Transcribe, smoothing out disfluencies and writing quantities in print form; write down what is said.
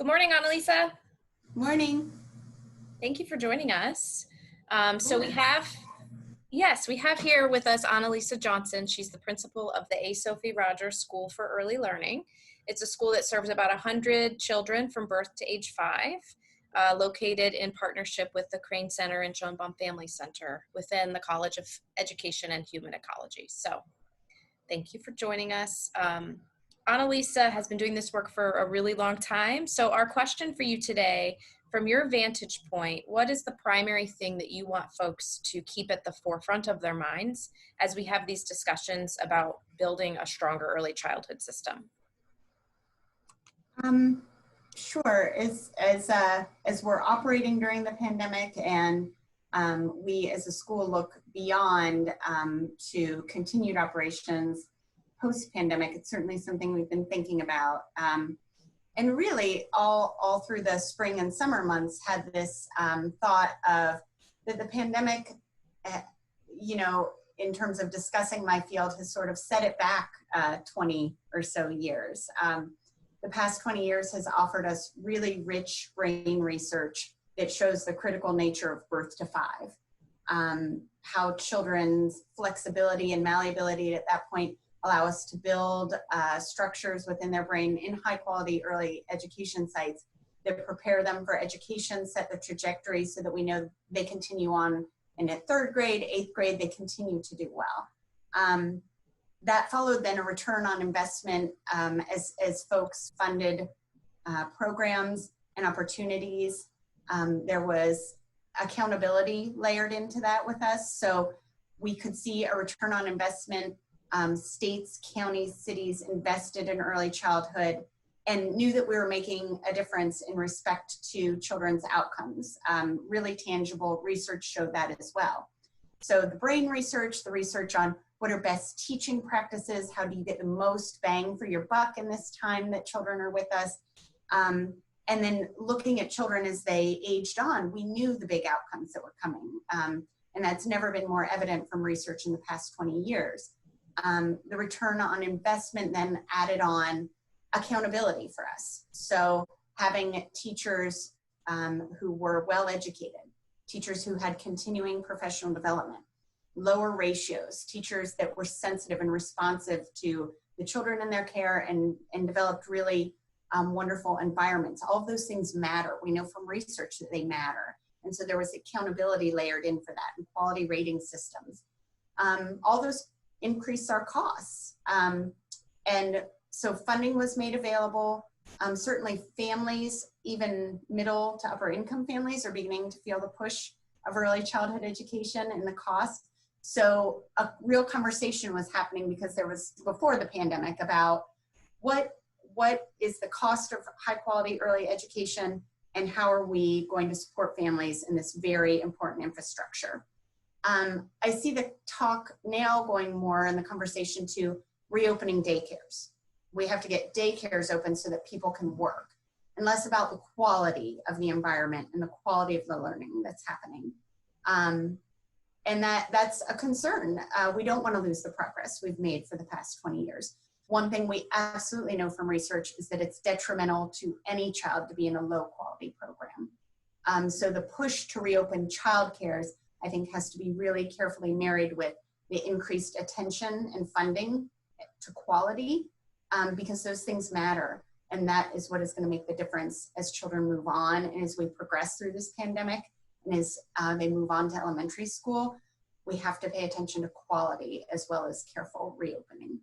Good morning, Anneliese. Morning. Thank you for joining us. So Sure. we have here with us Anneliese Johnson. She's the principal of the Sophie Rogers School for Early Learning. It's a school that serves about 100 children from birth to age 5, located in partnership with the Crane Center and Schoenbaum Family Center within the College of Education and Human Ecology. So thank you for joining us. Anneliese has been doing this work for a really long time. So our question for you today, from your vantage point, what is the primary thing that you want folks to keep at the forefront of their minds as we have these discussions about building a stronger early childhood system? Sure. As we're operating during the pandemic and we as a school look beyond to continued operations post-pandemic, it's certainly something we've been thinking about. And really all through the spring and summer months had this thought of that the pandemic, in terms of discussing my field, has sort of set it back 20 or so years. The past 20 years has offered us really rich brain research that shows the critical nature of birth to 5, how children's flexibility and malleability at that point allow us to build structures within their brain in high quality early education sites that prepare them for education, set the trajectory so that we know they continue on in a 3rd grade, 8th grade, they continue to do well. That followed then a return on investment as folks funded programs and opportunities. There was accountability layered into that with us. So we could see a return on investment. States, counties, cities invested in early childhood and knew that we were making a difference in respect to children's outcomes. Really tangible research showed that as well. So the brain research, the research on what are best teaching practices, how do you get the most bang for your buck in this time that children are with us, and then looking at children as they aged on, we knew the big outcomes that were coming, and that's never been more evident from research in the past 20 years. The return on investment then added on accountability for us. So having teachers who were well educated, teachers who had continuing professional development, lower ratios, teachers that were sensitive and responsive to the children in their care and developed really wonderful environments. All of those things matter. We know from research that they matter. And so there was accountability layered in for that and quality rating systems. All those increase our costs. And so funding was made available. Certainly families, even middle to upper income families, are beginning to feel the push of early childhood education and the cost. So a real conversation was happening because there was, before the pandemic, about what is the cost of high quality early education and how are we going to support families in this very important infrastructure. I see the talk now going more in the conversation to reopening daycares. We have to get daycares open so that people can work, and less about the quality of the environment and the quality of the learning that's happening. And that's a concern. We don't want to lose the progress we've made for the past 20 years. One thing we absolutely know from research is that it's detrimental to any child to be in a low quality program. So the push to reopen childcares, I think, has to be really carefully married with the increased attention and funding to quality, because those things matter. And that is what is going to make the difference as children move on and as we progress through this pandemic. And as they move on to elementary school, we have to pay attention to quality as well as careful reopening.